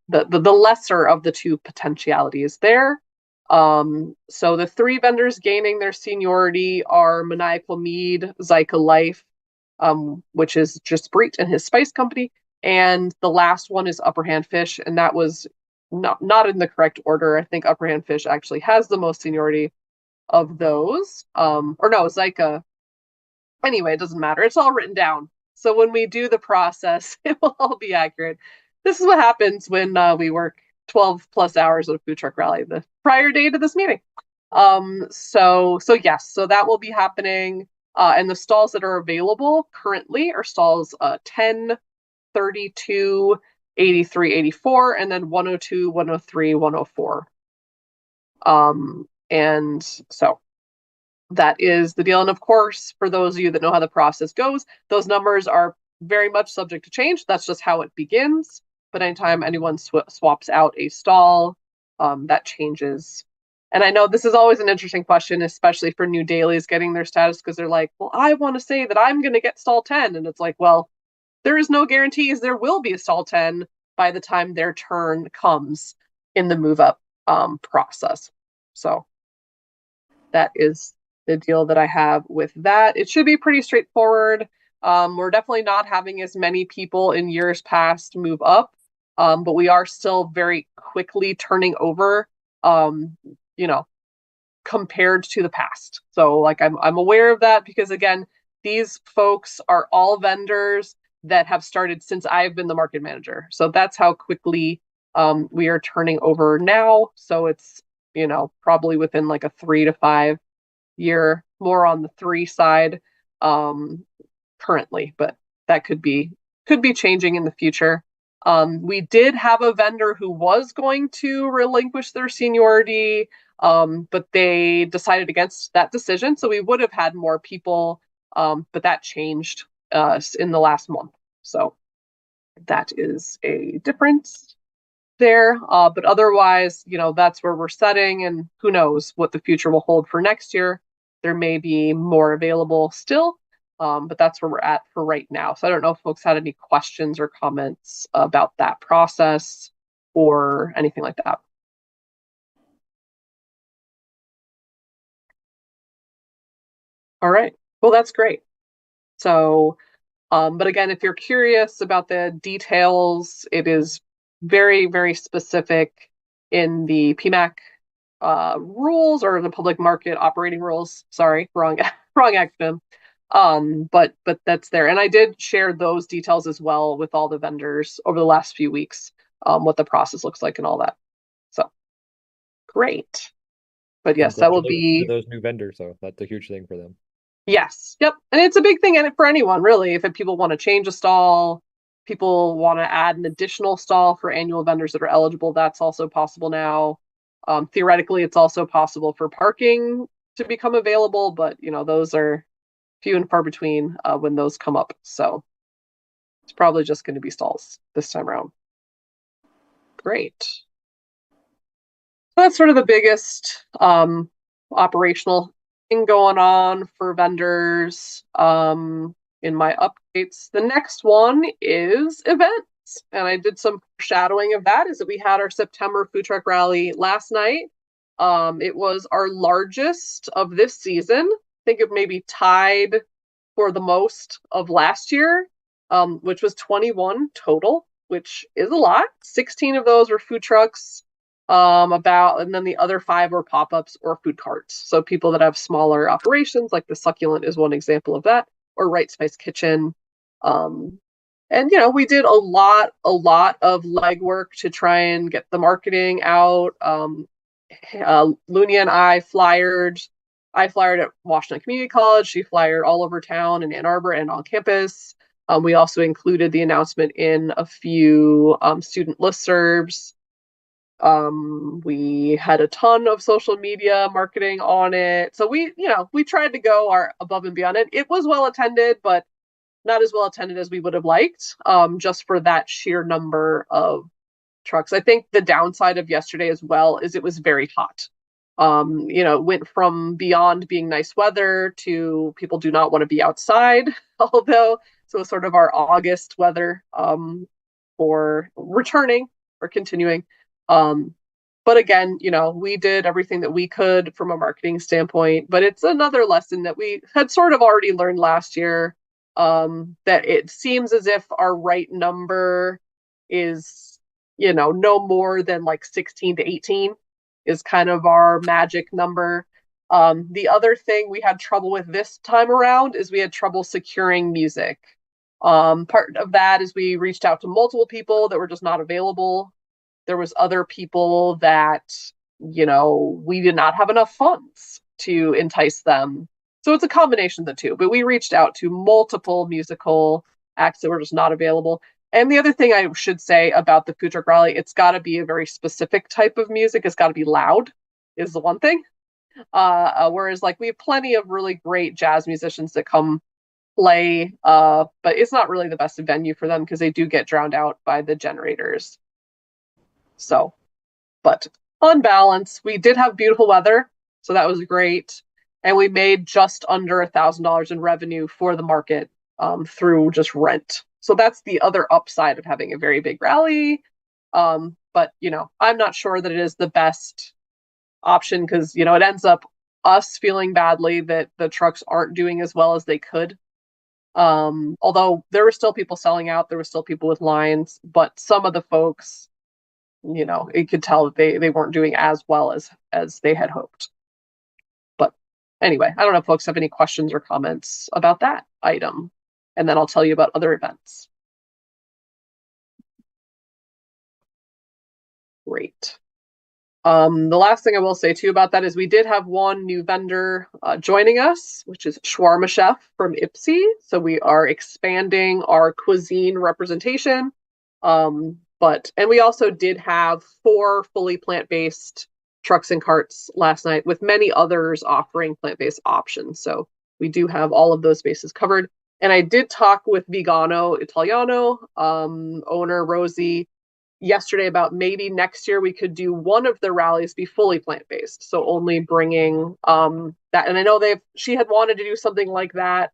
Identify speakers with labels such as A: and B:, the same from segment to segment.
A: the lesser of the two potentialities there. So the three vendors gaining their seniority are Maniacal Mead, Zyka Life, which is just Breet and his spice company, and the last one is Upper Hand Fish, and that was not in the correct order. I think Upper Hand Fish actually has the most seniority of those. Or no, Zyka. Anyway, it doesn't matter. It's all written down. So when we do the process, it will all be accurate. This is what happens when we work 12 plus hours at a food truck rally the prior day to this meeting. So yes, so that will be happening. And the stalls that are available currently are stalls 10, 32, 83, 84, and then 102, 103, 104. And so that is the deal. And of course, for those of you that know how the process goes, those numbers are very much subject to change. That's just how it begins. But anytime anyone swaps out a stall, that changes. And I know this is always an interesting question, especially for new dailies getting their status, because they're like, well, I want to say that I'm going to get stall 10. And it's like, well, there is no guarantees there will be a stall 10 by the time their turn comes in the move up process. So that is the deal that I have with that. It should be pretty straightforward. We're definitely not having as many people in years past move up, but we are still very quickly turning over, you know, compared to the past. So like I'm aware of that because again, these folks are all vendors that have started since I've been the market manager. So that's how quickly we are turning over now. So it's, probably within like a 3 to 5 year, more on the 3 side currently, but that could be changing in the future. We did have a vendor who was going to relinquish their seniority, but they decided against that decision. So we would have had more people, but that changed in the last month. So that is a difference there. But otherwise, that's where we're setting, and who knows what the future will hold for next year. There may be more available still, but that's where we're at for right now. So I don't know if folks had any questions or comments about that process or anything like that. All right. Well, that's great. So, but again, if you're curious about the details, it is very, very specific in the PMAC rules, or the public market operating rules. Sorry, wrong wrong acronym. But that's there. And I did share those details as well with all the vendors over the last few weeks, what the process looks like and all that. So great. But yes, that will
B: To
A: be
B: those new vendors, so that's a huge thing for them.
A: yes. Yep. And it's a big thing in it for anyone, really. If people want to change a stall, people want to add an additional stall for annual vendors that are eligible, that's also possible now. Theoretically, it's also possible for parking to become available, but those are few and far between when those come up. So it's probably just going to be stalls this time around. Great. So that's sort of the biggest operational thing going on for vendors in my updates. The next one is events. And I did some foreshadowing of that, is that we had our September food truck rally last night. It was our largest of this season. I think it maybe tied for the most of last year, which was 21 total, which is a lot. 16 of those were food trucks, and then the other 5 were pop-ups or food carts. So people that have smaller operations, like the Succulent is one example of that, or Right Spice Kitchen. And we did a lot of legwork to try and get the marketing out. Lunia and I flyered at Washington Community College. She flyered all over town in Ann Arbor and on campus. We also included the announcement in a few student listservs. We had a ton of social media marketing on it. So we tried to go our above and beyond it. It was well attended, but not as well attended as we would have liked, just for that sheer number of trucks. I think the downside of yesterday as well is it was very hot. It went from beyond being nice weather to people do not want to be outside, although, so sort of our August weather for returning. are continuing. Um, but again, we did everything that we could from a marketing standpoint, but it's another lesson that we had sort of already learned last year, that it seems as if our right number is, no more than like 16 to 18 is kind of our magic number. The other thing we had trouble with this time around is we had trouble securing music. Part of that is we reached out to multiple people that were just not available. There was other people that, we did not have enough funds to entice them. So it's a combination of the two. But we reached out to multiple musical acts that were just not available. And the other thing I should say about the food truck rally, it's got to be a very specific type of music. It's got to be loud, is the one thing. Whereas, like, we have plenty of really great jazz musicians that come play, but it's not really the best venue for them because they do get drowned out by the generators. So, but on balance, we did have beautiful weather, so that was great, and we made just under $1,000 in revenue for the market, through just rent. So that's the other upside of having a very big rally. But I'm not sure that it is the best option because it ends up us feeling badly that the trucks aren't doing as well as they could. Although there were still people selling out, there were still people with lines, but some of the folks, you could tell that they weren't doing as well as they had hoped. But anyway, I don't know if folks have any questions or comments about that item, and then I'll tell you about other events. Great. The last thing I will say too about that is we did have one new vendor joining us, which is Shawarma Chef from Ipsy. So we are expanding our cuisine representation. And we also did have 4 fully plant-based trucks and carts last night, with many others offering plant-based options. So we do have all of those bases covered. And I did talk with Vegano Italiano owner Rosie yesterday about maybe next year we could do one of the rallies be fully plant-based, so only bringing that. And I know she had wanted to do something like that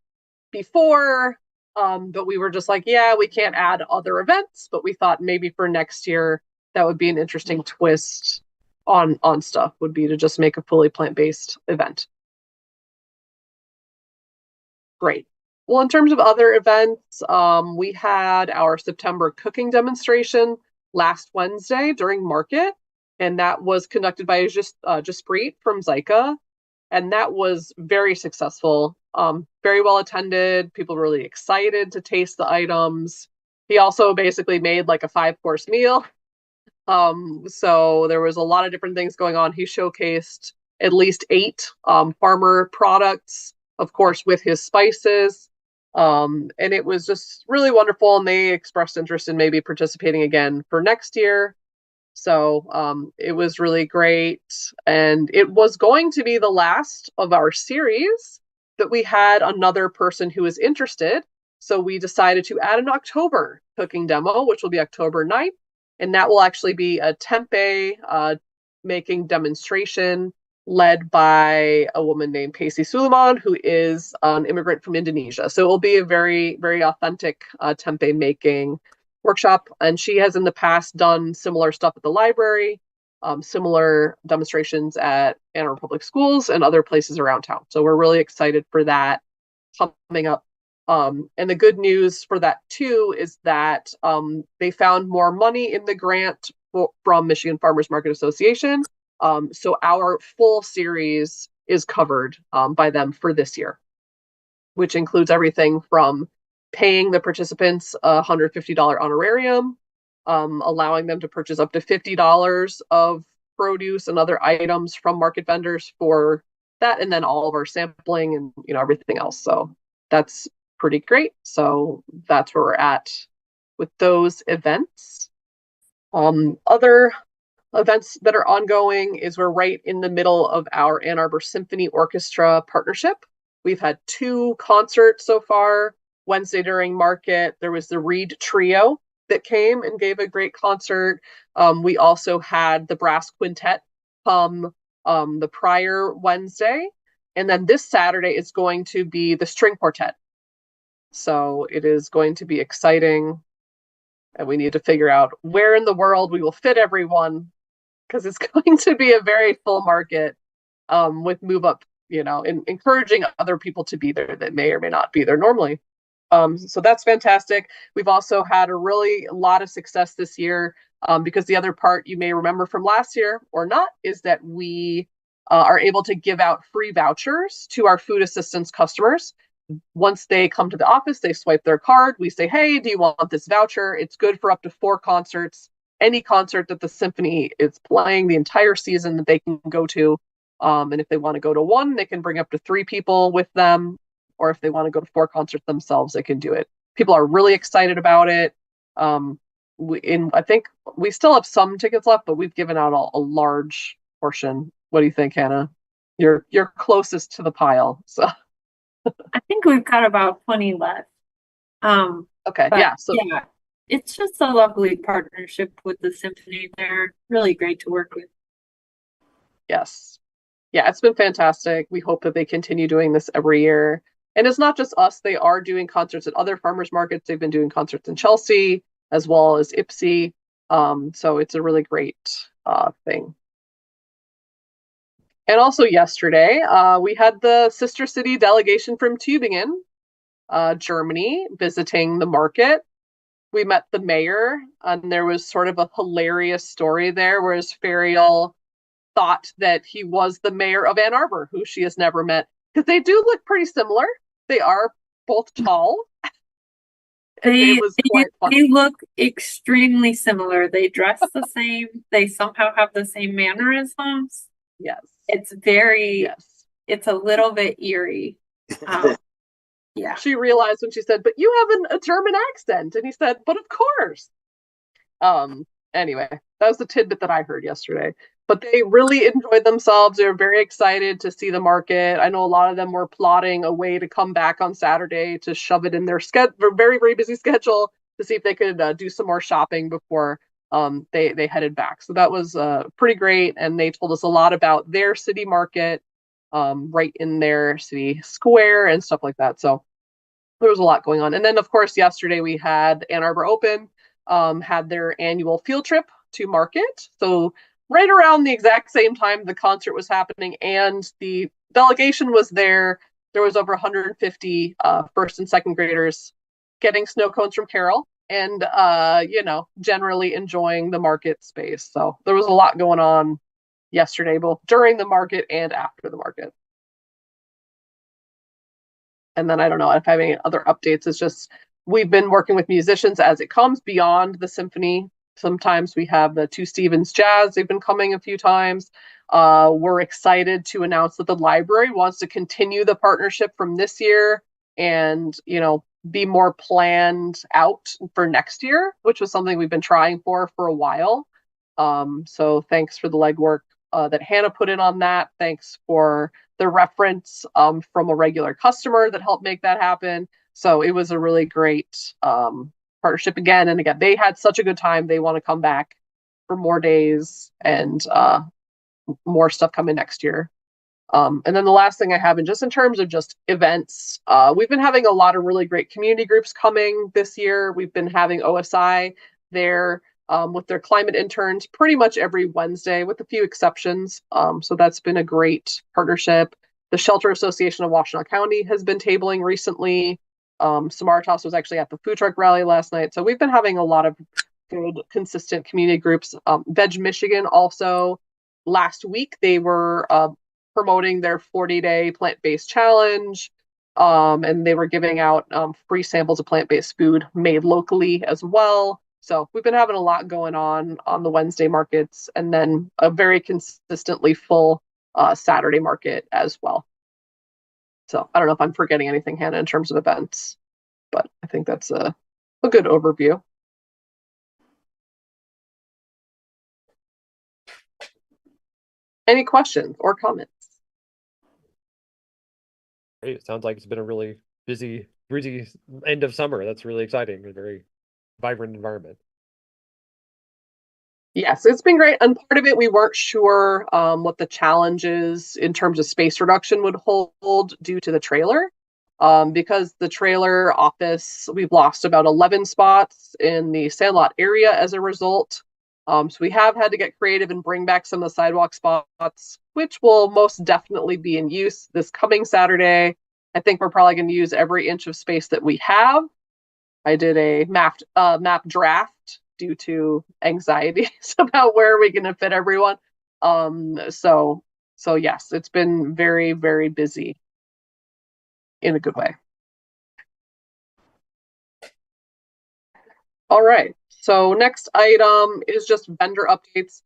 A: before, but we were just like, yeah, we can't add other events, but we thought maybe for next year that would be an interesting twist on stuff, would be to just make a fully plant-based event. Great. Well, in terms of other events, we had our September cooking demonstration last Wednesday during market, and that was conducted by Jaspreet from Zyka, and that was very successful, very well attended. People were really excited to taste the items. He also basically made like a 5-course meal. So there was a lot of different things going on. He showcased at least 8 farmer products, of course, with his spices. And it was just really wonderful. And they expressed interest in maybe participating again for next year. So it was really great. And it was going to be the last of our series, but we had another person who was interested. So we decided to add an October cooking demo, which will be October 9th. And that will actually be a tempeh making demonstration led by a woman named Pacey Suleiman, who is an immigrant from Indonesia. So it will be a very, very authentic tempeh making workshop. And she has in the past done similar stuff at the library, similar demonstrations at Ann Arbor Public Schools and other places around town. So we're really excited for that coming up. And the good news for that too is that they found more money in the grant from Michigan Farmers Market Association. So our full series is covered by them for this year, which includes everything from paying the participants a $150 honorarium, allowing them to purchase up to $50 of produce and other items from market vendors for that, and then all of our sampling and everything else. So that's pretty great. So that's where we're at with those events. Other events that are ongoing is we're right in the middle of our Ann Arbor Symphony Orchestra partnership. We've had 2 concerts so far. Wednesday during market, there was the Reed Trio that came and gave a great concert. We also had the brass quintet come the prior Wednesday. And then this Saturday is going to be the string quartet. So it is going to be exciting. and we need to figure out where in the world we will fit everyone because it's going to be a very full market with move up, encouraging other people to be there that may or may not be there normally. So that's fantastic. We've also had a lot of success this year because the other part you may remember from last year or not is that we are able to give out free vouchers to our food assistance customers. Once they come to the office, they swipe their card. We say, hey, do you want this voucher? It's good for up to 4 concerts, any concert that the symphony is playing the entire season that they can go to. And if they want to go to one, they can bring up to 3 people with them. Or if they want to go to 4 concerts themselves, they can do it. People are really excited about it. I think we still have some tickets left, but we've given out a large portion. What do you think, Hannah? You're closest to the pile, so
C: I think we've got about 20 left.
A: okay,
C: But
A: yeah. So
C: yeah, it's just a lovely partnership with the symphony. They're really great to work with.
A: yes, yeah, it's been fantastic. We hope that they continue doing this every year. And it's not just us, they are doing concerts at other farmers markets. They've been doing concerts in Chelsea as well as Ipsy. So it's a really great thing. And also yesterday, we had the sister city delegation from Tübingen, Germany, visiting the market. We met the mayor, and there was sort of a hilarious story there, whereas Ferial thought that he was the mayor of Ann Arbor, who she has never met, because they do look pretty similar. They are both tall. And
C: They,
A: it was quite funny.
C: they look extremely similar. They dress the same. They somehow have the same mannerisms.
A: Yes.
C: It's very,
A: Yes.
C: it's a little bit eerie. Yeah.
A: She realized when she said, but you have a German accent. And he said, but of course. Anyway, that was the tidbit that I heard yesterday. But they really enjoyed themselves. They were very excited to see the market. I know a lot of them were plotting a way to come back on Saturday to shove it in their very, very busy schedule to see if they could do some more shopping before they headed back. So that was pretty great. And they told us a lot about their city market right in their city square and stuff like that. So there was a lot going on. And then, of course, yesterday we had Ann Arbor Open, had their annual field trip to market. So right around the exact same time the concert was happening and the delegation was there, there was over 150 first and second graders getting snow cones from Carol and, generally enjoying the market space. So there was a lot going on yesterday, both during the market and after the market. And then I don't know if I have any other updates. It's just we've been working with musicians as it comes beyond the symphony. Sometimes we have the Two Stevens Jazz. They've been coming a few times. We're excited to announce that the library wants to continue the partnership from this year and, be more planned out for next year, which was something we've been trying for a while. So thanks for the legwork that Hannah put in on that. Thanks for the reference from a regular customer that helped make that happen. So it was a really great partnership again. And again, they had such a good time. They want to come back for more days and more stuff coming next year. And then the last thing I have, and just in terms of just events, we've been having a lot of really great community groups coming this year. We've been having OSI there with their climate interns pretty much every Wednesday, with a few exceptions. So that's been a great partnership. The Shelter Association of Washtenaw County has been tabling recently. Samaritas was actually at the food truck rally last night. So we've been having a lot of good, consistent community groups. Veg Michigan also, last week, they were promoting their 40-day plant-based challenge. And they were giving out free samples of plant-based food made locally as well. So we've been having a lot going on the Wednesday markets, and then a very consistently full Saturday market as well. So I don't know if I'm forgetting anything, Hannah, in terms of events, but I think that's a good overview. Any questions or comments?
B: Great. It sounds like it's been a really busy end of summer. That's really exciting. A very vibrant environment.
A: Yes, it's been great. And part of it, we weren't sure what the challenges in terms of space reduction would hold due to the trailer. Because the trailer office, we've lost about 11 spots in the Sandlot area as a result. So we have had to get creative and bring back some of the sidewalk spots, which will most definitely be in use this coming Saturday. I think we're probably going to use every inch of space that we have. I did a map draft due to anxieties about where are we going to fit everyone. So yes, it's been very, very busy in a good way. All right. So next item is just vendor updates,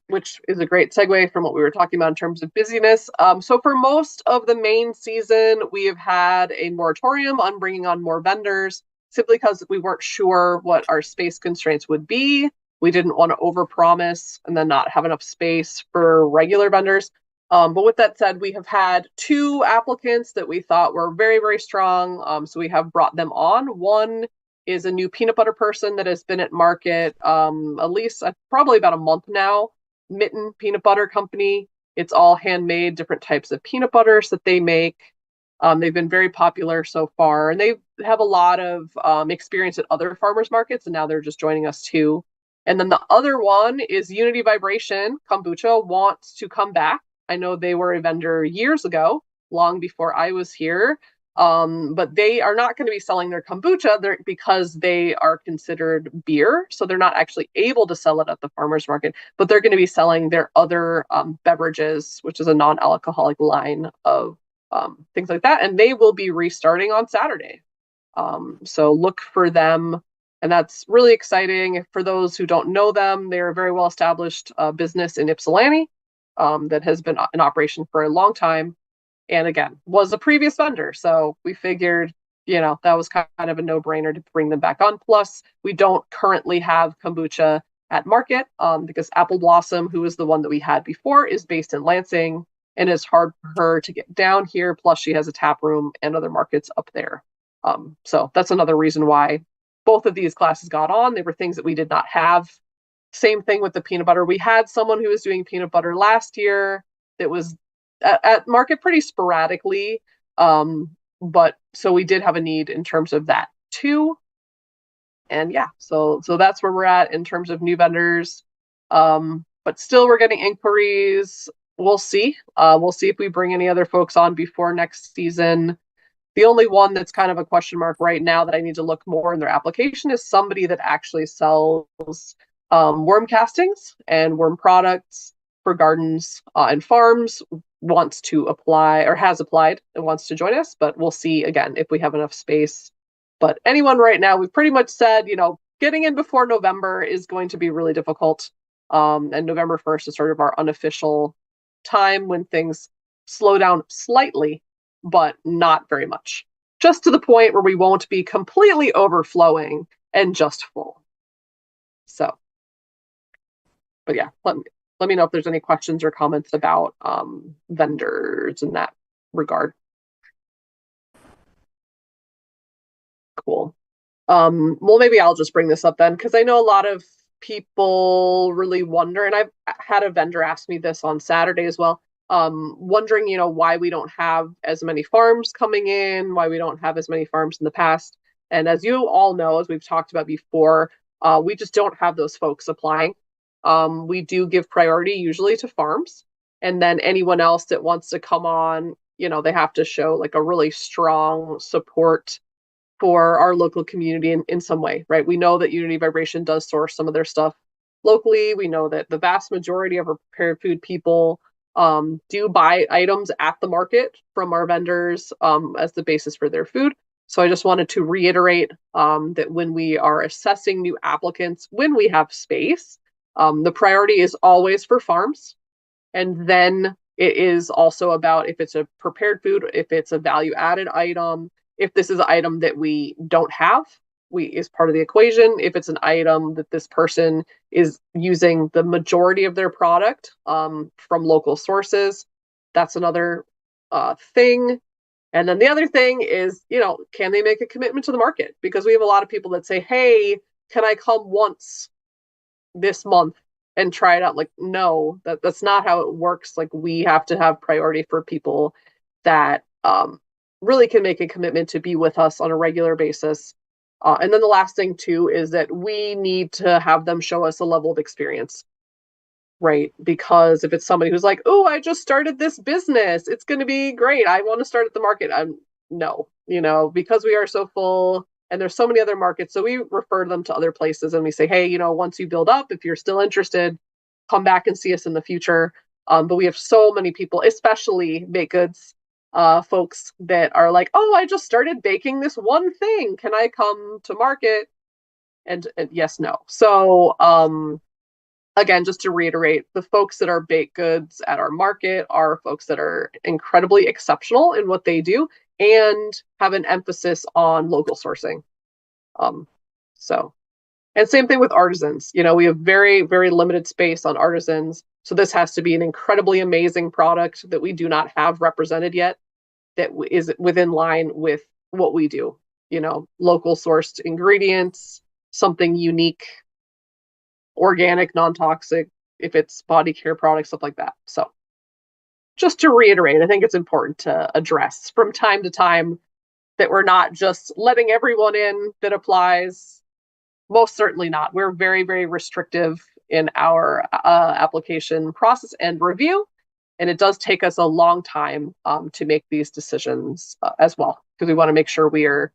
A: which is a great segue from what we were talking about in terms of busyness. So for most of the main season, we have had a moratorium on bringing on more vendors simply because we weren't sure what our space constraints would be. We didn't want to overpromise and then not have enough space for regular vendors. But with that said, we have had two applicants that we thought were very, very strong. So we have brought them on. One is a new peanut butter person that has been at market at least probably about a month now. Mitten Peanut Butter Company. It's all handmade, different types of peanut butters that they make. They've been very popular so far, and they have a lot of experience at other farmers markets, and now they're just joining us too. And then the other one is Unity Vibration Kombucha wants to come back. I know they were a vendor years ago, long before I was here. But they are not going to be selling their kombucha because they are considered beer. So they're not actually able to sell it at the farmer's market, but they're going to be selling their other beverages, which is a non-alcoholic line of things like that. And they will be restarting on Saturday. So look for them. And that's really exciting. For those who don't know them, they're a very well established business in Ypsilanti that has been in operation for a long time. And again, was a previous vendor. So we figured, that was kind of a no-brainer to bring them back on. Plus, we don't currently have kombucha at market because Apple Blossom, who is the one that we had before, is based in Lansing, and it's hard for her to get down here. Plus, she has a tap room and other markets up there. So that's another reason why both of these classes got on. They were things that we did not have. Same thing with the peanut butter. We had someone who was doing peanut butter last year that was at market pretty sporadically. But so we did have a need in terms of that too. And yeah, so that's where we're at in terms of new vendors. But still we're getting inquiries. We'll see. We'll see if we bring any other folks on before next season. The only one that's kind of a question mark right now that I need to look more in their application is somebody that actually sells worm castings and worm products for gardens and farms, wants to apply or has applied and wants to join us, but we'll see again if we have enough space. But anyone right now, we've pretty much said, getting in before November is going to be really difficult. And November 1st is sort of our unofficial time when things slow down slightly, but not very much. Just to the point where we won't be completely overflowing and just full. So, but yeah, let me know if there's any questions or comments about vendors in that regard. Cool. Well, maybe I'll just bring this up then, because I know a lot of people really wonder, and I've had a vendor ask me this on Saturday as well, wondering, why we don't have as many farms coming in, why we don't have as many farms in the past. And as you all know, as we've talked about before, we just don't have those folks applying. We do give priority usually to farms, and then anyone else that wants to come on, they have to show like a really strong support for our local community in some way, right? We know that Unity Vibration does source some of their stuff locally. We know that the vast majority of our prepared food people do buy items at the market from our vendors as the basis for their food. So I just wanted to reiterate that when we are assessing new applicants, when we have space, the priority is always for farms. And then it is also about if it's a prepared food, if it's a value added item, if this is an item that we don't have, is part of the equation. If it's an item that this person is using the majority of their product from local sources, that's another thing. And then the other thing is, can they make a commitment to the market? Because we have a lot of people that say, hey, can I come once this month and try it out? Like, no, that's not how it works. Like, we have to have priority for people that really can make a commitment to be with us on a regular basis. And then the last thing too is that we need to have them show us a level of experience, right? Because if it's somebody who's like, oh, I just started this business, it's going to be great, I want to start at the market. No, because we are so full and there's so many other markets. So we refer them to other places and we say, hey, once you build up, if you're still interested, come back and see us in the future. But we have so many people, especially baked goods folks, that are like, oh, I just started baking this one thing. Can I come to market? And yes, no. So again, just to reiterate, the folks that are baked goods at our market are folks that are incredibly exceptional in what they do and have an emphasis on local sourcing. So, and same thing with artisans. We have very, very limited space on artisans. So this has to be an incredibly amazing product that we do not have represented yet, that is within line with what we do. Local sourced ingredients, something unique, organic, non-toxic, if it's body care products, stuff like that. So just to reiterate, I think it's important to address from time to time that we're not just letting everyone in that applies. Most certainly not. We're very, very restrictive in our application process and review. And it does take us a long time to make these decisions as well, because we want to make sure we are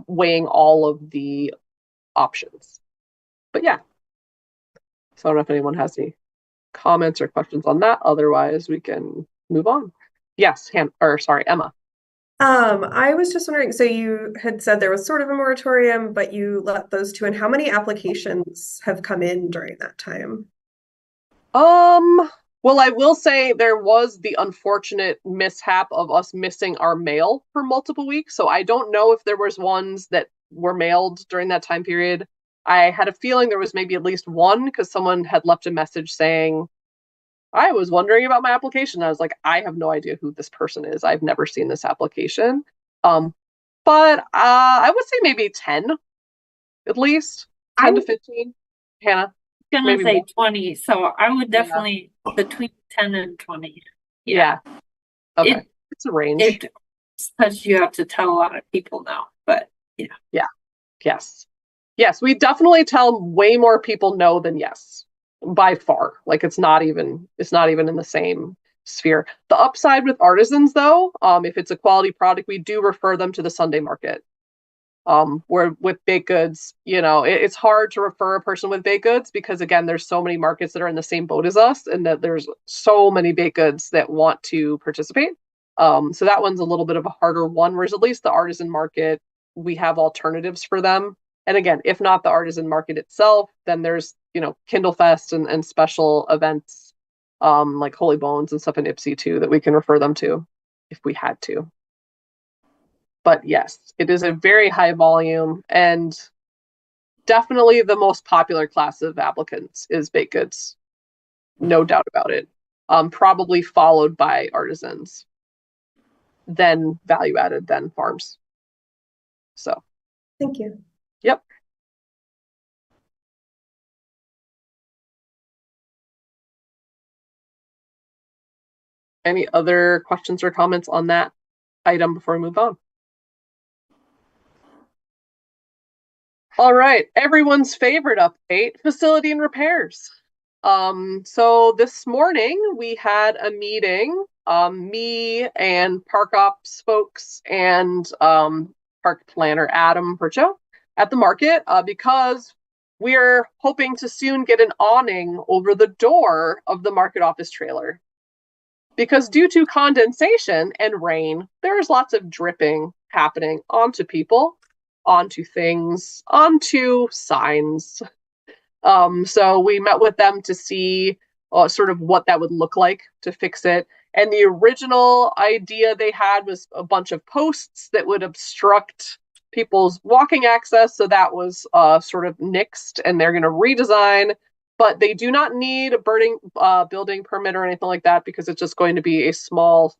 A: weighing all of the options. But yeah. So I don't know if anyone has any comments or questions on that. Otherwise, we can move on. Yes, Emma.
D: I was just wondering, so you had said there was sort of a moratorium, but you let those two in. How many applications have come in during that time?
A: Well, I will say there was the unfortunate mishap of us missing our mail for multiple weeks. So I don't know if there was ones that were mailed during that time period. I had a feeling there was maybe at least one because someone had left a message saying, I was wondering about my application. I was like, I have no idea who this person is. I've never seen this application. But I would say maybe 10, at least 10 to 15. Hannah?
C: Gonna
A: maybe
C: say
A: more.
C: 20, so I would definitely between 10 and 20.
A: Yeah. Okay. It's a range.
C: Because you have to tell a lot of people now, but
A: yeah. Yes, we definitely tell way more people no than yes, by far. Like it's not even in the same sphere. The upside with artisans though, if it's a quality product, we do refer them to the Sunday market. Where with baked goods, it's hard to refer a person with baked goods because again, there's so many markets that are in the same boat as us, and that there's so many baked goods that want to participate. So that one's a little bit of a harder one, whereas at least the artisan market, we have alternatives for them. And again, if not the artisan market itself, then there's, Kindle Fest and special events, like Holy Bones and stuff in Ipsy too, that we can refer them to if we had to. But yes, it is a very high volume and definitely the most popular class of applicants is baked goods. No doubt about it. Probably followed by artisans, then value added, then farms. So.
D: Thank you.
A: Yep. Any other questions or comments on that item before we move on? All right, everyone's favorite update, facility and repairs. So this morning we had a meeting, me and Park Ops folks and Park Planner Adam Percho at the market because we're hoping to soon get an awning over the door of the market office trailer. Because due to condensation and rain, there's lots of dripping happening onto people, onto things, onto signs. So we met with them to see sort of what that would look like to fix it. And the original idea they had was a bunch of posts that would obstruct people's walking access. So that was sort of nixed, and they're going to redesign. But they do not need a building permit or anything like that because it's just going to be a small,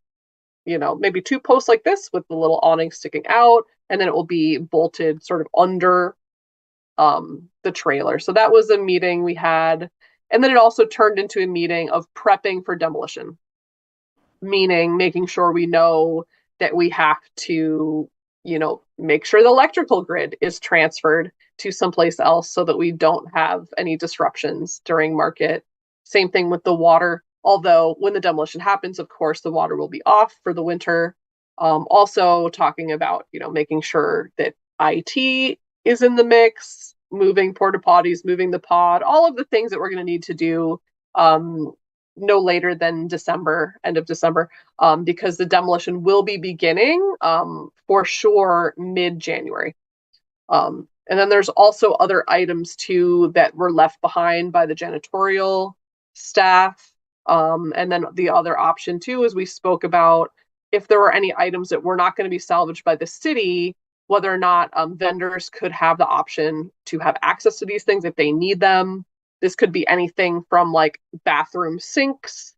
A: maybe 2 posts like this with the little awning sticking out, and then it will be bolted sort of under the trailer. So that was a meeting we had. And then it also turned into a meeting of prepping for demolition, meaning making sure we know that we have to, make sure the electrical grid is transferred to someplace else so that we don't have any disruptions during market. Same thing with the water. Although when the demolition happens, of course, the water will be off for the winter. Also talking about, making sure that IT is in the mix, moving porta potties, moving the pod, all of the things that we're going to need to do no later than December, end of December, because the demolition will be beginning for sure mid-January. And then there's also other items too that were left behind by the janitorial staff. And then the other option too, as we spoke about, if there were any items that were not going to be salvaged by the city, whether or not vendors could have the option to have access to these things if they need them. This could be anything from like bathroom sinks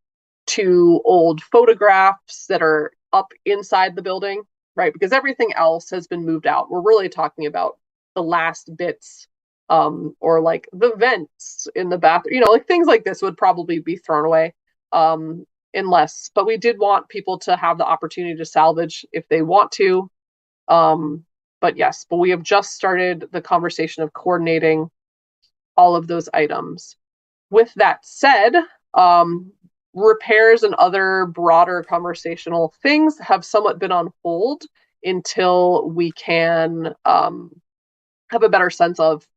A: to old photographs that are up inside the building, right? Because everything else has been moved out. We're really talking about the last bits, or like the vents in the bathroom, like things like this would probably be thrown away, but we did want people to have the opportunity to salvage if they want to. But we have just started the conversation of coordinating all of those items. With that said, repairs and other broader conversational things have somewhat been on hold until we can have a better sense of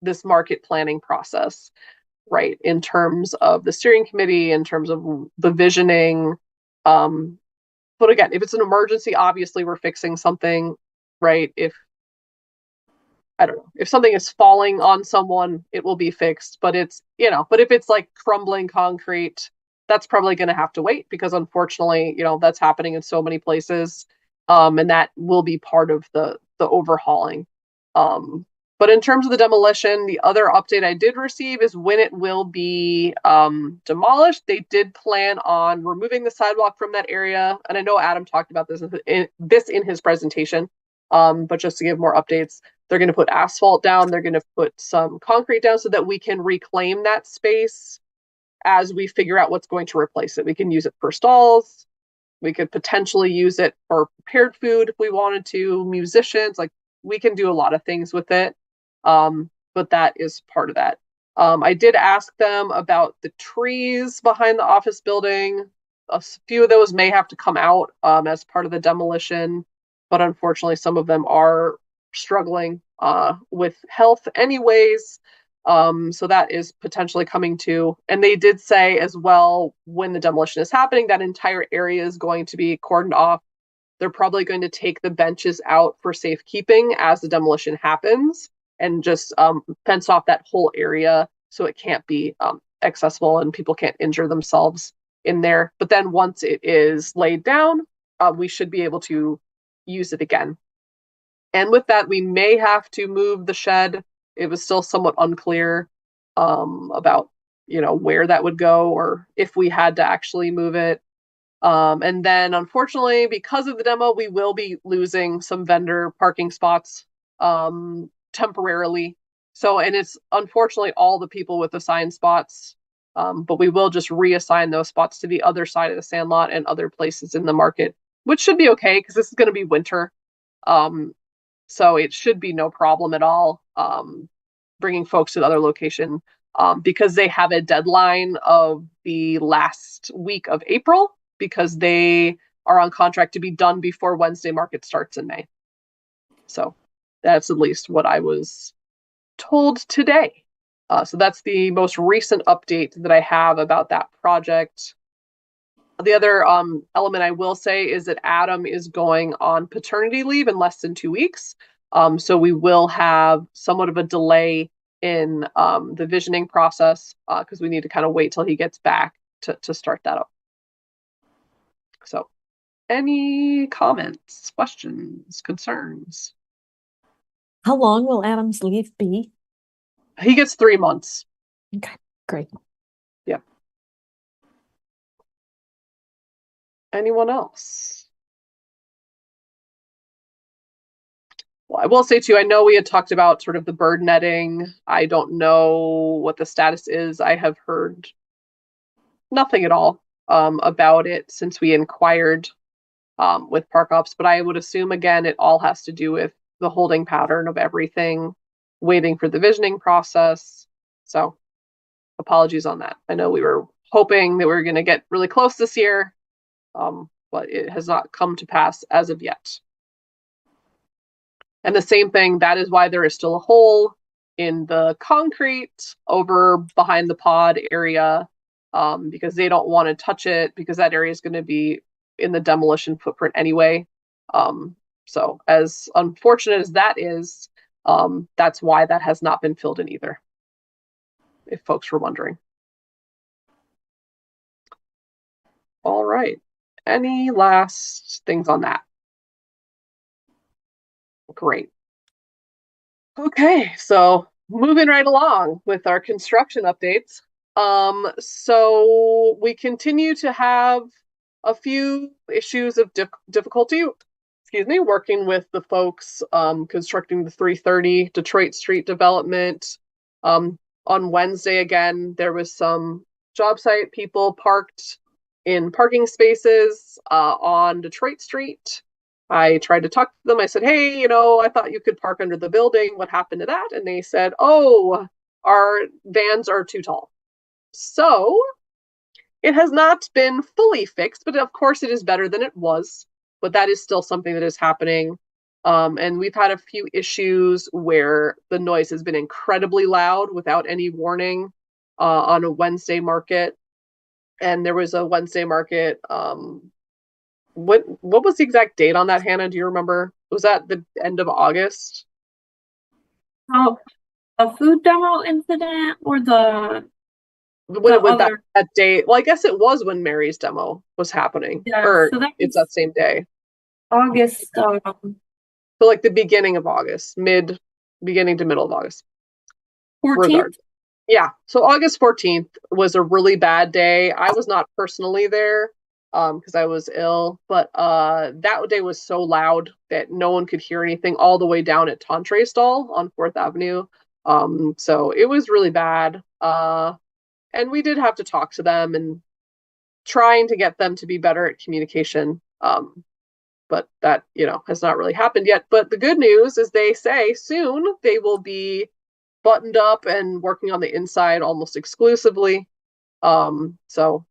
A: this market planning process, right? In terms of the steering committee, in terms of the visioning. But again, if it's an emergency, obviously we're fixing something, right? I don't know, if something is falling on someone, it will be fixed, but if it's like crumbling concrete, that's probably going to have to wait because unfortunately, that's happening in so many places. And that will be part of the overhauling. But in terms of the demolition, the other update I did receive is when it will be demolished. They did plan on removing the sidewalk from that area. And I know Adam talked about this in his presentation. But just to give more updates, they're going to put asphalt down. They're going to put some concrete down so that we can reclaim that space as we figure out what's going to replace it. We can use it for stalls. We could potentially use it for prepared food if we wanted to, musicians, like we can do a lot of things with it. But that is part of that. I did ask them about the trees behind the office building. A few of those may have to come out as part of the demolition, but unfortunately some of them are struggling with health anyways. So that is potentially coming too. And they did say as well, when the demolition is happening, that entire area is going to be cordoned off. They're probably going to take the benches out for safekeeping as the demolition happens and just fence off that whole area so it can't be accessible and people can't injure themselves in there. But then once it is laid down, we should be able to use it again. And with that, we may have to move the shed. It was still somewhat unclear about, where that would go or if we had to actually move it. And then unfortunately, because of the demo, we will be losing some vendor parking spots temporarily. And it's unfortunately all the people with assigned spots, but we will just reassign those spots to the other side of the sandlot and other places in the market, which should be okay because this is going to be winter. So it should be no problem at all bringing folks to the other location because they have a deadline of the last week of April because they are on contract to be done before Wednesday market starts in May. So that's at least what I was told today. So that's the most recent update that I have about that project. The other element I will say is that Adam is going on paternity leave in less than 2 weeks. So we will have somewhat of a delay in the visioning process because we need to kind of wait till he gets back to start that up. So any comments, questions, concerns?
E: How long will Adam's leave be?
A: He gets 3 months.
E: Okay, great.
A: Yeah. Anyone else? Well, I will say too, I know we had talked about sort of the bird netting. I don't know what the status is. I have heard nothing at all about it since we inquired with park ops, but I would assume again it all has to do with the holding pattern of everything, waiting for the visioning process. So apologies on that. I know we were hoping that we were going to get really close this year, but it has not come to pass as of yet. And the same thing, that is why there is still a hole in the concrete over behind the pod area, because they don't want to touch it because that area is going to be in the demolition footprint anyway. So as unfortunate as that is, that's why that has not been filled in either, if folks were wondering. All right. Any last things on that? Great. Okay, so moving right along with our construction updates. So we continue to have a few issues of difficulty, working with the folks constructing the 330 Detroit Street development. On Wednesday, again, there was some job site people parked in parking spaces on Detroit Street. I tried to talk to them. I said, hey, I thought you could park under the building. What happened to that? And they said, oh, our vans are too tall. So it has not been fully fixed, but of course it is better than it was. But that is still something that is happening. And we've had a few issues where the noise has been incredibly loud without any warning on a Wednesday market. And there was a Wednesday market. What was the exact date on that, Hannah? Do you remember? Was that the end of August?
C: Oh, a food demo incident or
A: that date? Well, I guess it was when Mary's demo was happening.
C: Yeah,
A: or
C: so
A: it's that same day.
C: August.
A: So like the beginning of August, beginning to middle of August.
C: 14th.
A: Yeah. So August 14th was a really bad day. I was not personally there because I was ill, but that day was so loud that no one could hear anything all the way down at Tantray Stall on 4th Avenue. So it was really bad. And we did have to talk to them and trying to get them to be better at communication. But that, has not really happened yet. But the good news is they say soon they will be buttoned up and working on the inside almost exclusively. So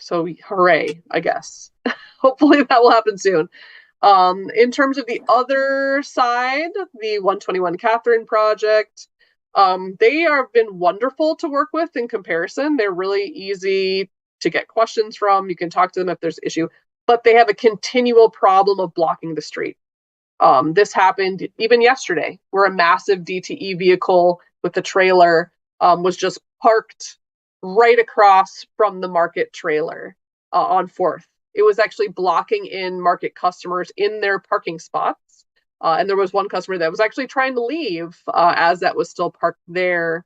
A: hooray, I guess. Hopefully that will happen soon. In terms of the other side, the 121 Catherine project, they have been wonderful to work with in comparison. They're really easy to get questions from. You can talk to them if there's an issue, but they have a continual problem of blocking the street. This happened even yesterday, where a massive DTE vehicle with a trailer was just parked right across from the market trailer on 4th. It was actually blocking in market customers in their parking spots. And there was one customer that was actually trying to leave as that was still parked there.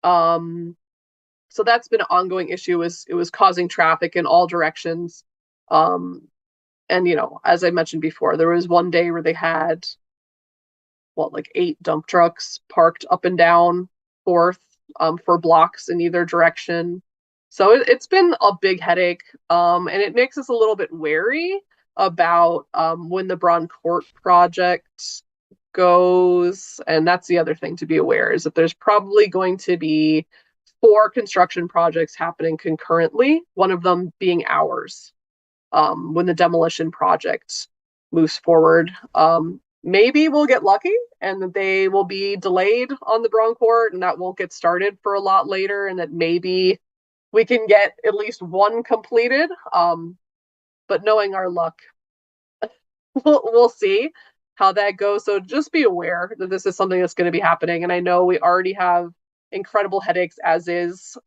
A: So that's been an ongoing issue. It was causing traffic in all directions. And, as I mentioned before, there was one day where they had, 8 dump trucks parked up and down 4th for blocks in either direction. So it's been a big headache. And it makes us a little bit wary about when the Braun Court project goes. And that's the other thing to be aware is that there's probably going to be 4 construction projects happening concurrently, one of them being ours. When the demolition project moves forward. Maybe we'll get lucky and that they will be delayed on the Braun Court and that won't get started for a lot later and that maybe we can get at least one completed. But knowing our luck, we'll see how that goes. So just be aware that this is something that's going to be happening. And I know we already have incredible headaches as is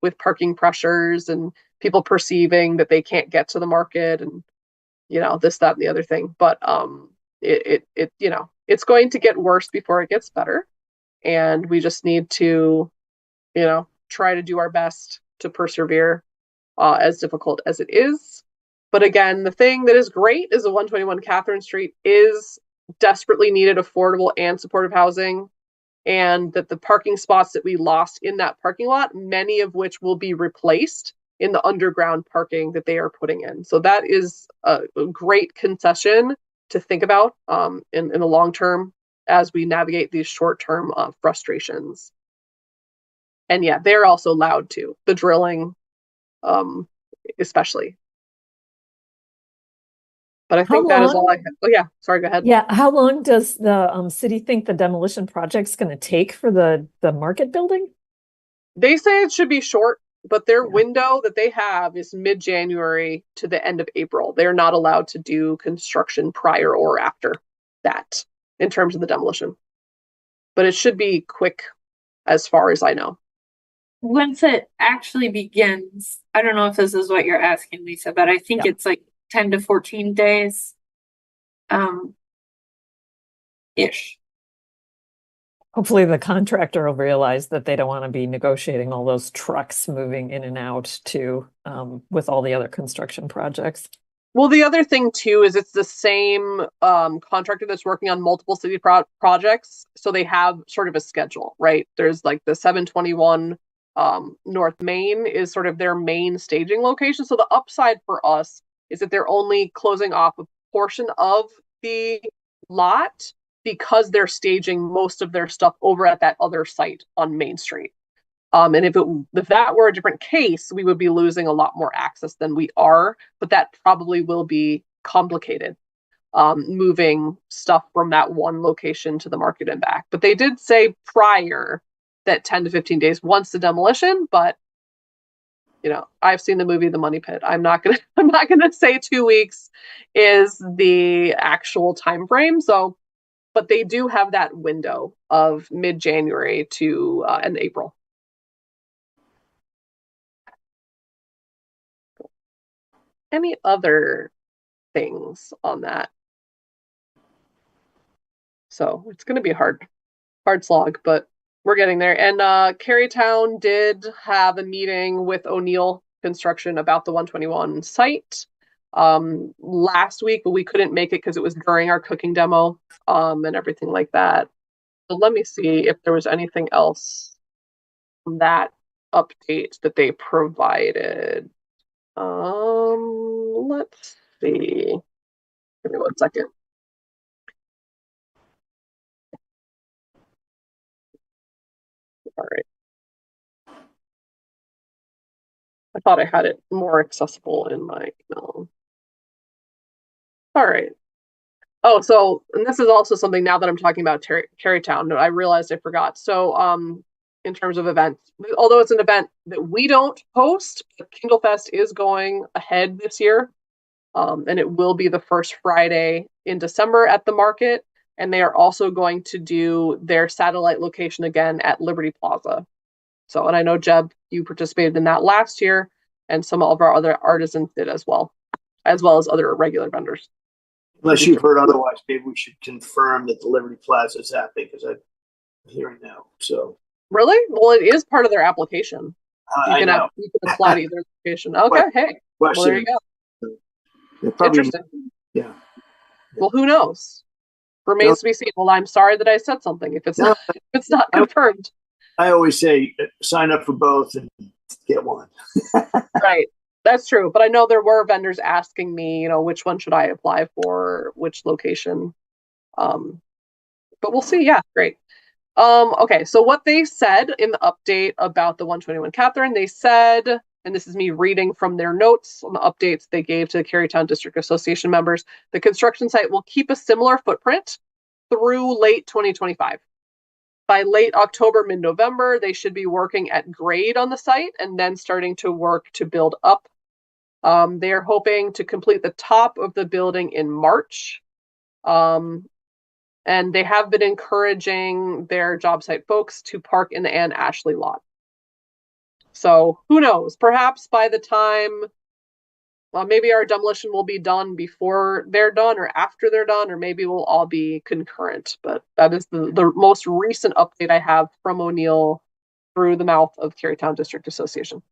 A: with parking pressures and people perceiving that they can't get to the market and, this, that, and the other thing. But it's going to get worse before it gets better. And we just need to, try to do our best to persevere as difficult as it is. But again, the thing that is great is the 121 Catherine Street is desperately needed affordable and supportive housing. And that the parking spots that we lost in that parking lot, many of which will be replaced in the underground parking that they are putting in. So that is a great concession to think about in the long term as we navigate these short-term frustrations. And yeah, they're also loud too. The drilling, especially. But I think that is all I have. Oh yeah, sorry, go ahead.
E: Yeah, how long does the city think the demolition project's going to take for the market building?
A: They say it should be short, but their window that they have is mid-January to the end of April. They're not allowed to do construction prior or after that in terms of the demolition. But it should be quick as far as I know.
C: Once it actually begins, I don't know if this is what you're asking, Lisa, but I think it's like 10 to 14 days. Ish.
E: Hopefully the contractor will realize that they don't want to be negotiating all those trucks moving in and out too, with all the other construction projects.
A: Well, the other thing too is it's the same contractor that's working on multiple city projects, so they have sort of a schedule, right? There's like the 721 North Main is sort of their main staging location. So the upside for us is that they're only closing off a portion of the lot because they're staging most of their stuff over at that other site on Main Street. And if that were a different case, we would be losing a lot more access than we are, but that probably will be complicated, moving stuff from that one location to the market and back. But they did say prior that 10 to 15 days once the demolition, but I've seen the movie The Money Pit. I'm not gonna say 2 weeks is the actual time frame. So, but they do have that window of mid-January to end April. Any other things on that? So it's going to be a hard slog, but we're getting there. And Carytown did have a meeting with O'Neill Construction about the 121 site last week, but we couldn't make it because it was during our cooking demo and everything like that. So let me see if there was anything else from that update that they provided. Let's see. Give me 1 second. All right. I thought I had it more accessible in my email. All right. Oh, so, and this is also something now that I'm talking about Carytown, I realized I forgot. So, in terms of events, although it's an event that we don't host, Kindlefest is going ahead this year. And it will be the first Friday in December at the market. And they are also going to do their satellite location again at Liberty Plaza. So, and I know, Jeb, you participated in that last year, and some of our other artisans did as well as other regular vendors.
F: Unless you've heard otherwise, maybe we should confirm that the Liberty Plaza is happening, because I'm hearing now. So
A: really, well, it is part of their application.
F: I know.
A: You can apply to either application. Okay, hey, well, there you go.
F: Probably,
A: interesting.
F: Yeah.
A: Well, who knows? Remains to be seen. Well, I'm sorry that I said something if it's not confirmed.
F: I always say sign up for both and get one.
A: Right. That's true. But I know there were vendors asking me, which one should I apply for, which location. But we'll see. Yeah, great. Okay, so what they said in the update about the 121 Catherine, they said, and this is me reading from their notes on the updates they gave to the Carytown District Association members, the construction site will keep a similar footprint through late 2025. By late October, mid-November, they should be working at grade on the site and then starting to work to build up. They are hoping to complete the top of the building in March. And they have been encouraging their job site folks to park in the Ann Ashley lot. So who knows? Perhaps by the time, maybe our demolition will be done before they're done or after they're done, or maybe we'll all be concurrent. But that is the most recent update I have from O'Neill through the mouth of Carytown District Association.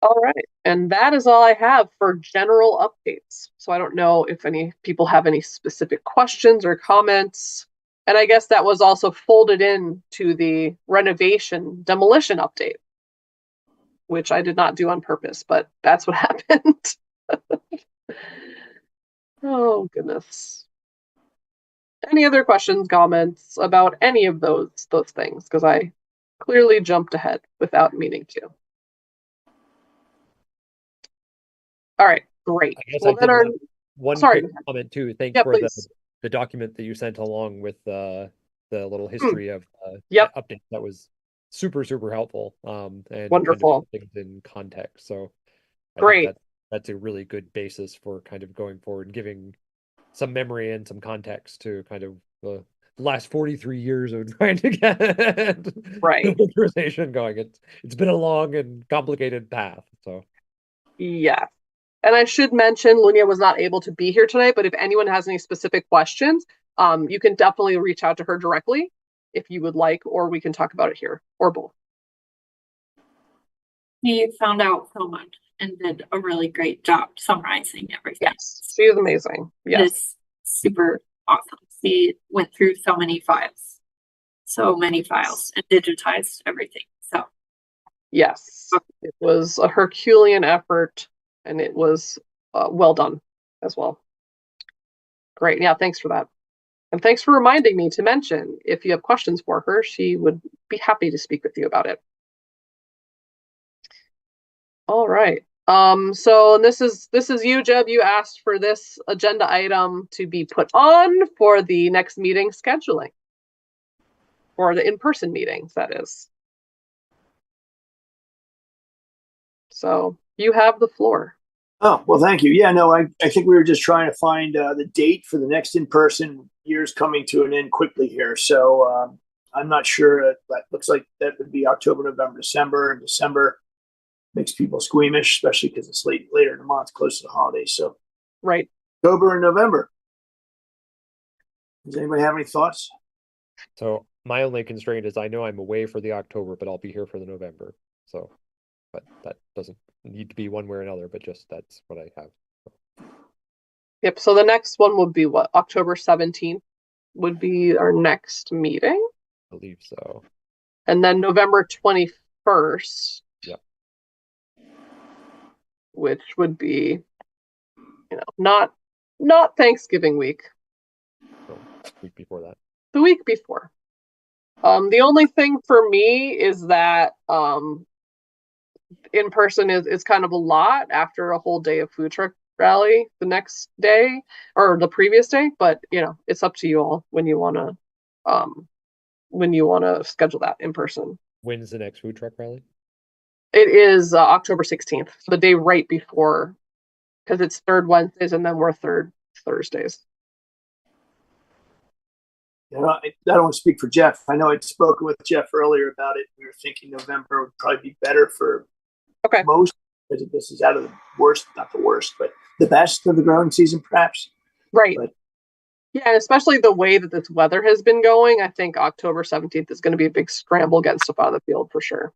A: All right, and that is all I have for general updates. So I don't know if any people have any specific questions or comments. And I guess that was also folded in to the renovation demolition update, which I did not do on purpose, but that's what happened. Oh, goodness. Any other questions, comments about any of those things? Because I clearly jumped ahead without meaning to. All right, great.
B: I guess
A: Well,
B: I
A: then
B: did
A: our
B: one
A: sorry.
B: quick comment too. Thanks
A: Yeah,
B: for
A: please.
B: the document that you sent along with the little history of
A: Yep.
B: updates. That was super helpful. And kind of
A: Wonderful.
B: things in context. So I think
A: Great.
B: that's a really good basis for kind of going forward and giving some memory and some context to kind of the last 43 years of trying to get
A: Right.
B: militarization going. It's been a long and complicated path. So
A: Yeah. And I should mention, Lunia was not able to be here today, but if anyone has any specific questions, you can definitely reach out to her directly if you would like, or we can talk about it here, or both.
C: He found out so much and did a really great job summarizing everything.
A: Yes, she is amazing. Yes.
C: It's super awesome. He went through so many files and digitized everything. So
A: Yes, it was a Herculean effort, and it was well done as well. Great. Yeah, thanks for that. And thanks for reminding me to mention if you have questions for her, she would be happy to speak with you about it. All right. So this is you, Jeb. You asked for this agenda item to be put on for the next meeting scheduling. For the in-person meetings, that is. So you have the floor.
F: Oh, well, thank you. Yeah, no, I think we were just trying to find the date for the next in-person. Year's coming to an end quickly here. So I'm not sure. That looks like that would be October, November, December. And December makes people squeamish, especially because it's later in the month, close to the holidays. So
A: Right.
F: October and November. Does anybody have any thoughts?
B: So my only constraint is I know I'm away for the October, but I'll be here for the November. So, but that doesn't need to be one way or another, but just that's what I have.
A: Yep. So the next one would be what? October 17th would be our next meeting.
B: I believe so.
A: And then November 21st.
B: Yep.
A: Which would be, not Thanksgiving week.
B: So, week before that.
A: The week before. The only thing for me is that in person is kind of a lot after a whole day of food truck rally the next day or the previous day, but it's up to you all when you want to schedule that in person.
B: When's the next food truck rally?
A: It is October 16th, so the day right before, because it's third Wednesdays and then we're third Thursdays.
F: I don't want to speak for Jeff. I know I'd spoken with Jeff earlier about it. We were thinking November would probably be better for most, because this is out of the worst, not the worst, but the best of the growing season, perhaps.
A: Right.
F: But,
A: yeah, and especially the way that this weather has been going, I think October 17th is going to be a big scramble getting stuff out of the field for sure.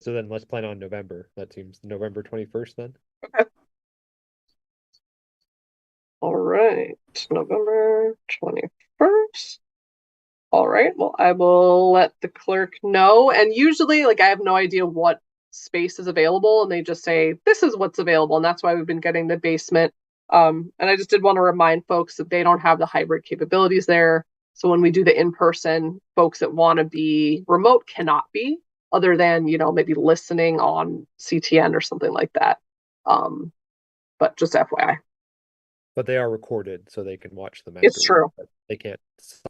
B: So then let's plan on November. That seems November 21st then.
A: Okay. All right, November 21st. All right, well, I will let the clerk know. And usually, I have no idea what space is available, and they just say, this is what's available. And that's why we've been getting the basement. And I just did want to remind folks that they don't have the hybrid capabilities there. So when we do the in-person, folks that want to be remote cannot be, other than, maybe listening on CTN or something like that. But just FYI.
B: But they are recorded, so they can watch them.
A: It's true.
B: But they can't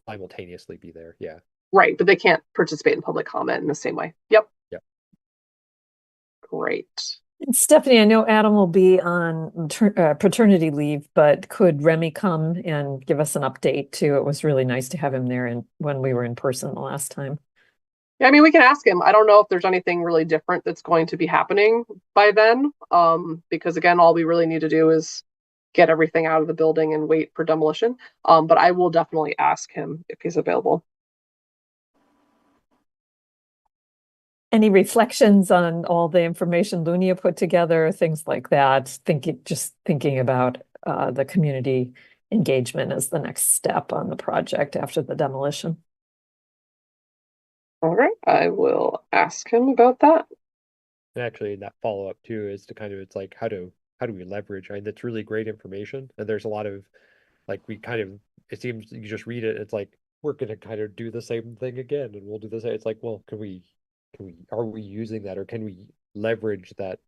B: simultaneously be there. Yeah.
A: Right, but they can't participate in public comment in the same way. Yep.
B: Yep.
A: Great.
E: And Stephanie, I know Adam will be on paternity leave, but could Remy come and give us an update too? It was really nice to have him there when we were in person the last time.
A: Yeah, I mean, we can ask him. I don't know if there's anything really different that's going to be happening by then, because again, all we really need to do is get everything out of the building and wait for demolition. But I will definitely ask him if he's available.
E: Any reflections on all the information Lunia put together, things like that? Thinking about the community engagement as the next step on the project after the demolition.
A: All right, I will ask him about that.
B: And actually, that follow up too is to kind of, it's like, how do we leverage? I mean, that's really great information, and there's a lot of, like, we kind of, it seems you just read it, it's like we're gonna kind of do the same thing again, and we'll do the same. It's like, well, are we using that, or can we leverage that?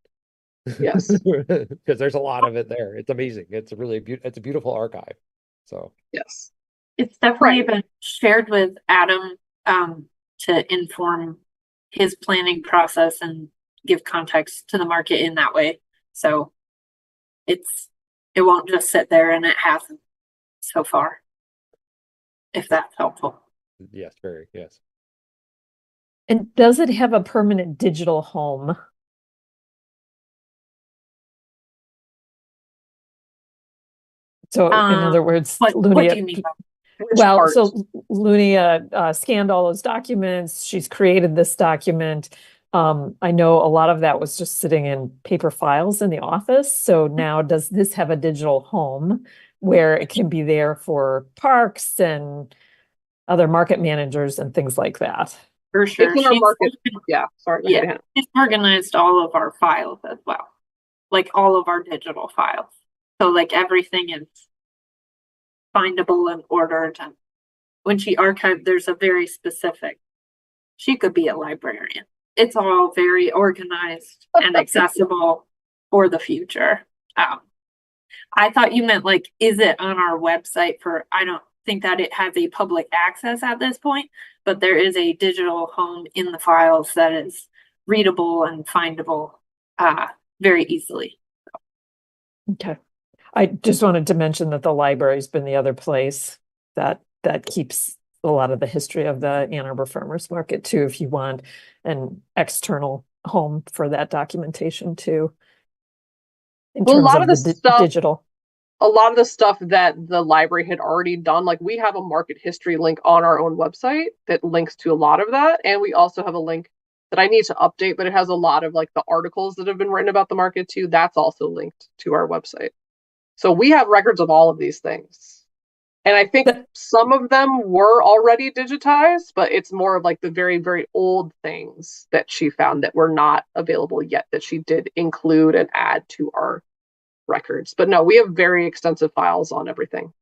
A: Yes.
B: Because there's a lot of it there. It's amazing. It's a really it's a beautiful archive. So
A: Yes.
C: It's definitely
A: Right.
C: been shared with Adam to inform his planning process and give context to the market in that way. So it won't just sit there, and it hasn't so far, if that's helpful.
B: yes, very, yes.
E: And does it have a permanent digital home? So in other words,
C: What do
E: Lunia,
C: you mean?
A: Which
E: well,
A: part?
E: so Lunia scanned all those documents. She's created this document. I know a lot of that was just sitting in paper files in the office. So now does this have a digital home where it can be there for parks and other market managers and things like that?
C: For sure.
A: It's in our market. Yeah, sorry.
C: Yeah, she's organized all of our files as well, like all of our digital files. So like everything is findable and ordered. And when she archived, there's a very specific, she could be a librarian. It's all very organized and accessible for the future. I thought you meant like, is it on our website for, I don't think that it has a public access at this point, but there is a digital home in the files that is readable and findable very easily.
E: Okay. I just wanted to mention that the library's been the other place that keeps a lot of the history of the Ann Arbor Farmers Market too, if you want an external home for that documentation too. In
A: Well, a
E: terms
A: lot
E: of
A: of the
E: the
A: stuff,
E: digital.
A: a lot of the stuff that the library had already done, like we have a market history link on our own website that links to a lot of that. And we also have a link that I need to update, but it has a lot of like the articles that have been written about the market too. That's also linked to our website. So we have records of all of these things. And I think some of them were already digitized, but it's more of like the very, very old things that she found that were not available yet that she did include and add to our records. But no, we have very extensive files on everything.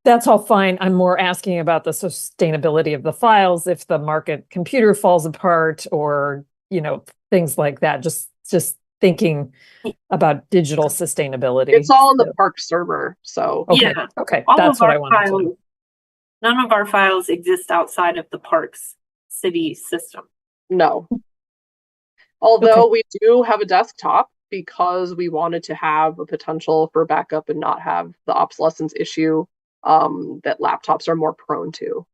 E: That's all fine. I'm more asking about the sustainability of the files if the market computer falls apart or, things like that. Just thinking about digital sustainability.
A: It's all in the Park server. So
E: okay.
C: Yeah.
E: Okay.
C: All
E: That's
C: of
E: what
C: our
E: I wanted to
C: files,
E: know.
C: none of our files exist outside of the parks city system.
A: no. Although we do have a desktop because we wanted to have a potential for backup and not have the obsolescence issue that laptops are more prone to.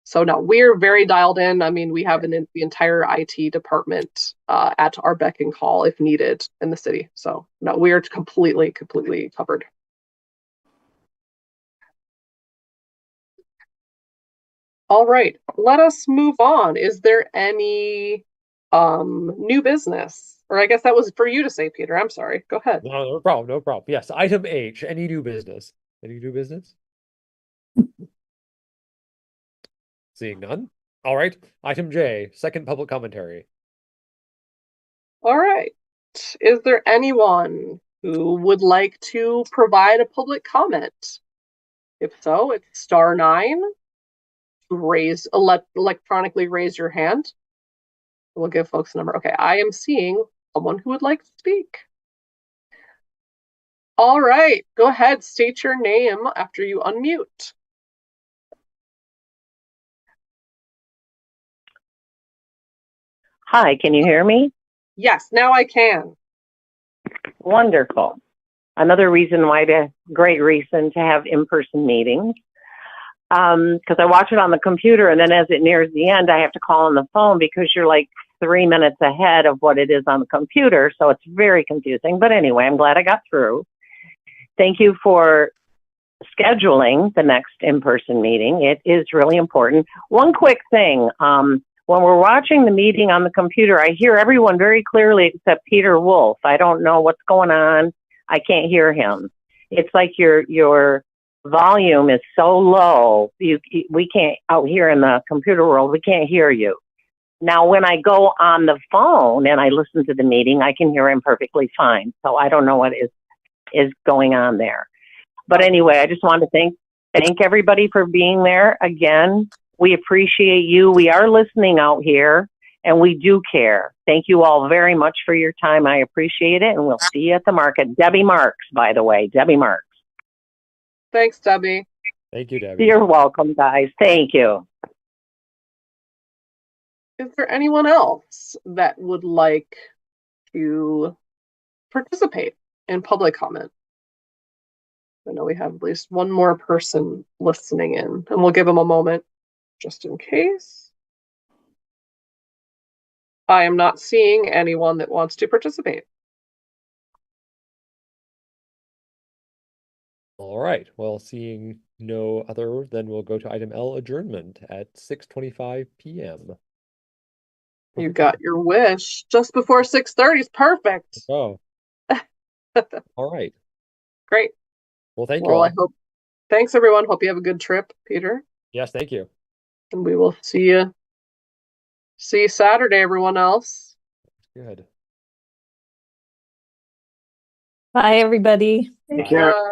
A: So no, we're very dialed in. I mean, we have the entire IT department at our beck and call if needed in the city. So no, we are completely covered. All right, let us move on. Is there any new business? Or I guess that was for you to say, Peter. I'm sorry. Go ahead.
B: No problem, no problem. Yes, item H, any new business? Any new business? Seeing none. All right. Item J, second public commentary.
A: All right. Is there anyone who would like to provide a public comment? If so, it's *9. Electronically raise your hand. We'll give folks a number. Okay, I am seeing someone who would like to speak. All right, go ahead. State your name after you unmute.
G: Hi, can you hear me?
A: Yes, now I can.
G: Wonderful. Another great reason to have in-person meetings. Because I watch it on the computer, and then as it nears the end, I have to call on the phone because you're like 3 minutes ahead of what it is on the computer. So it's very confusing. But anyway, I'm glad I got through. Thank you for scheduling the next in-person meeting. It is really important. One quick thing. When we're watching the meeting on the computer, I hear everyone very clearly except Peter Wolf. I don't know what's going on. I can't hear him. It's like your volume is so low, we can't, out here in the computer world, we can't hear you. Now, when I go on the phone and I listen to the meeting, I can hear him perfectly fine. So I don't know what is going on there. But anyway, I just want to thank everybody for being there. Again, we appreciate you. We are listening out here, and we do care. Thank you all very much for your time. I appreciate it, and we'll see you at the market. Debbie Marks, by the way, Debbie Marks.
A: Thanks, Debbie.
B: Thank you, Debbie.
G: You're welcome, guys. Thank you.
A: Is there anyone else that would like to participate in public comment? I know we have at least one more person listening in, and we'll give them a moment just in case. I am not seeing anyone that wants to participate.
B: All right. Well, seeing no other, then we'll go to item L, adjournment at 6:25 p.m.
A: You got your wish just before 6:30 is perfect.
B: Oh. All right.
A: Great.
B: Well, thank you
A: Well,
B: all.
A: I hope. Thanks, everyone. Hope you have a good trip, Peter.
B: Yes, thank you.
A: And we will see you Saturday, everyone else.
B: Good.
E: Bye, everybody.
F: Take care.
A: Bye.